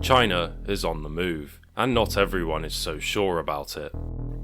China is on the move, and not everyone is so sure about it.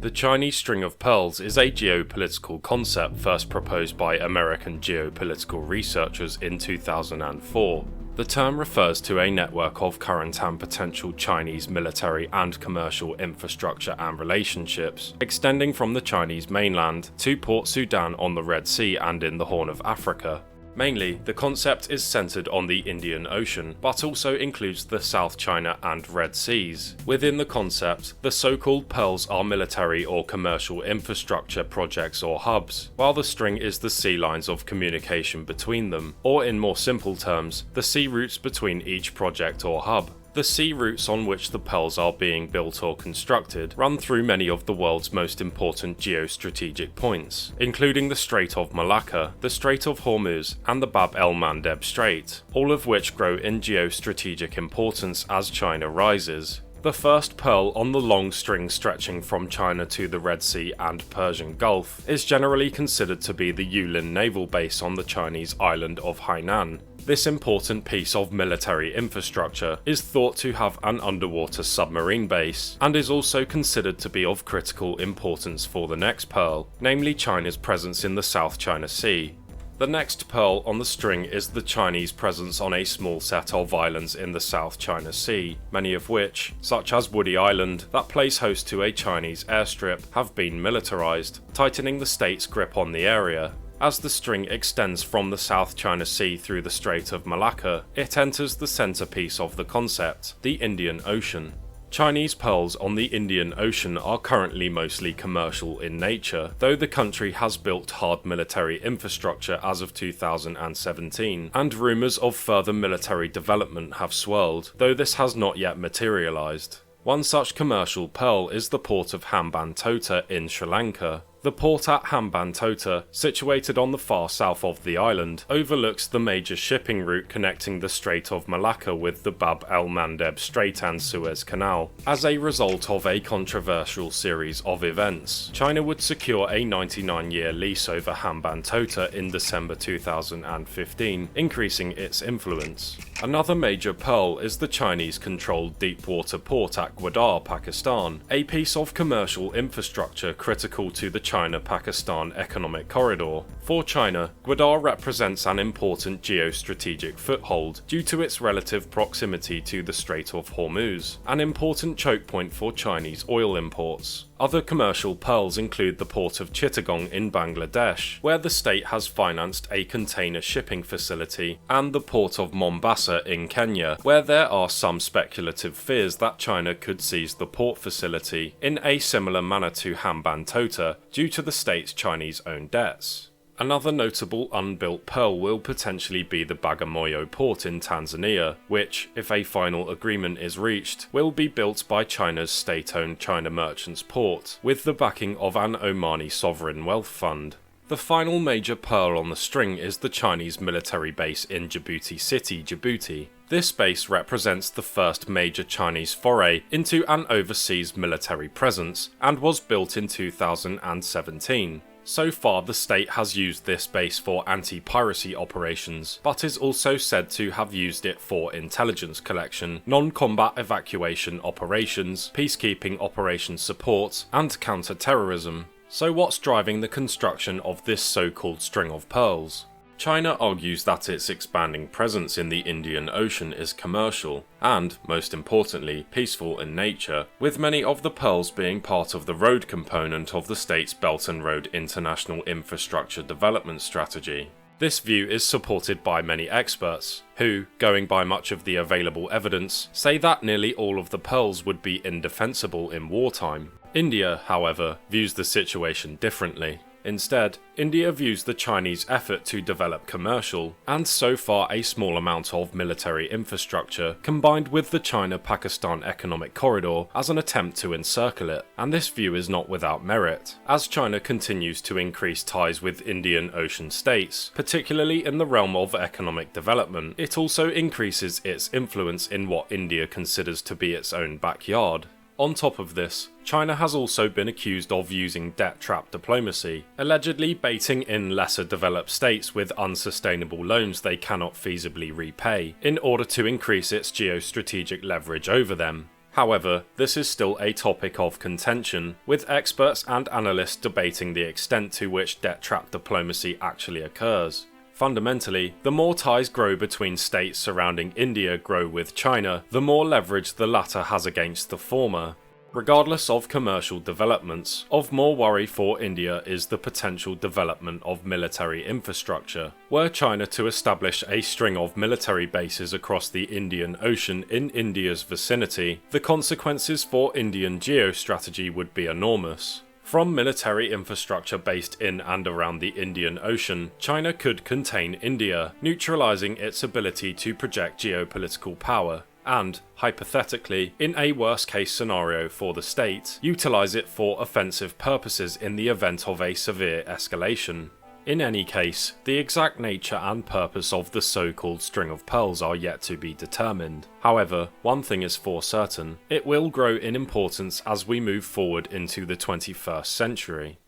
The Chinese string of pearls is a geopolitical concept first proposed by American geopolitical researchers in 2004. The term refers to a network of current and potential Chinese military and commercial infrastructure and relationships, extending from the Chinese mainland to Port Sudan on the Red Sea and in the Horn of Africa. Mainly, the concept is centered on the Indian Ocean, but also includes the South China and Red Seas. Within the concept, the so-called pearls are military or commercial infrastructure projects or hubs, while the string is the sea lines of communication between them, or in more simple terms, the sea routes between each project or hub. The sea routes on which the pearls are being built or constructed run through many of the world's most important geostrategic points, including the Strait of Malacca, the Strait of Hormuz, and the Bab el-Mandeb Strait, all of which grow in geostrategic importance as China rises. The first pearl on the long string stretching from China to the Red Sea and Persian Gulf is generally considered to be the Yulin naval base on the Chinese island of Hainan. This important piece of military infrastructure is thought to have an underwater submarine base, and is also considered to be of critical importance for the next pearl, namely China's presence in the South China Sea. The next pearl on the string is the Chinese presence on a small set of islands in the South China Sea, many of which, such as Woody Island, that plays host to a Chinese airstrip, have been militarized, tightening the state's grip on the area. As the string extends from the South China Sea through the Strait of Malacca, it enters the centerpiece of the concept, the Indian Ocean. Chinese pearls on the Indian Ocean are currently mostly commercial in nature, though the country has built hard military infrastructure as of 2017, and rumours of further military development have swirled, though this has not yet materialised. One such commercial pearl is the port of Hambantota in Sri Lanka. The port at Hambantota, situated on the far south of the island, overlooks the major shipping route connecting the Strait of Malacca with the Bab el-Mandeb Strait and Suez Canal. As a result of a controversial series of events, China would secure a 99-year lease over Hambantota in December 2015, increasing its influence. Another major pearl is the Chinese-controlled deepwater port at Gwadar, Pakistan, a piece of commercial infrastructure critical to the China-Pakistan economic corridor. For China, Gwadar represents an important geostrategic foothold due to its relative proximity to the Strait of Hormuz, an important choke point for Chinese oil imports. Other commercial pearls include the port of Chittagong in Bangladesh, where the state has financed a container shipping facility, and the port of Mombasa in Kenya, where there are some speculative fears that China could seize the port facility in a similar manner to Hambantota due to the state's Chinese-owned debts. Another notable unbuilt pearl will potentially be the Bhagamoyo Port in Tanzania, which, if a final agreement is reached, will be built by China's state-owned China Merchants Port, with the backing of an Omani sovereign wealth fund. The final major pearl on the string is the Chinese military base in Djibouti City, Djibouti. This base represents the first major Chinese foray into an overseas military presence, and was built in 2017. So far, the state has used this base for anti-piracy operations, but is also said to have used it for intelligence collection, non-combat evacuation operations, peacekeeping operations support, and counter-terrorism. So what's driving the construction of this so-called string of pearls? China argues that its expanding presence in the Indian Ocean is commercial and, most importantly, peaceful in nature, with many of the pearls being part of the road component of the state's Belt and Road International Infrastructure Development Strategy. This view is supported by many experts, who, going by much of the available evidence, say that nearly all of the pearls would be indefensible in wartime. India, however, views the situation differently. Instead, India views the Chinese effort to develop commercial, and so far a small amount of military infrastructure, combined with the China-Pakistan economic corridor, as an attempt to encircle it, and this view is not without merit. As China continues to increase ties with Indian Ocean states, particularly in the realm of economic development, it also increases its influence in what India considers to be its own backyard. On top of this, China has also been accused of using debt trap diplomacy, allegedly baiting in lesser developed states with unsustainable loans they cannot feasibly repay, in order to increase its geostrategic leverage over them. However, this is still a topic of contention, with experts and analysts debating the extent to which debt trap diplomacy actually occurs. Fundamentally, the more ties grow between states surrounding India grow with China, the more leverage the latter has against the former. Regardless of commercial developments, of more worry for India is the potential development of military infrastructure. Were China to establish a string of military bases across the Indian Ocean in India's vicinity, the consequences for Indian geostrategy would be enormous. From military infrastructure based in and around the Indian Ocean, China could contain India, neutralizing its ability to project geopolitical power, and, hypothetically, in a worst-case scenario for the state, utilize it for offensive purposes in the event of a severe escalation. In any case, the exact nature and purpose of the so-called string of pearls are yet to be determined. However, one thing is for certain, it will grow in importance as we move forward into the 21st century.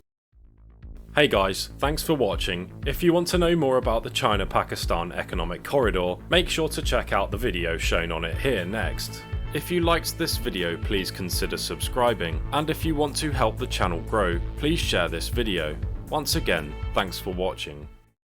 Hey guys, thanks for watching. If you want to know more about the China-Pakistan Economic Corridor, make sure to check out the video shown on it here next. If you liked this video, please consider subscribing, and if you want to help the channel grow, please share this video. Once again, thanks for watching.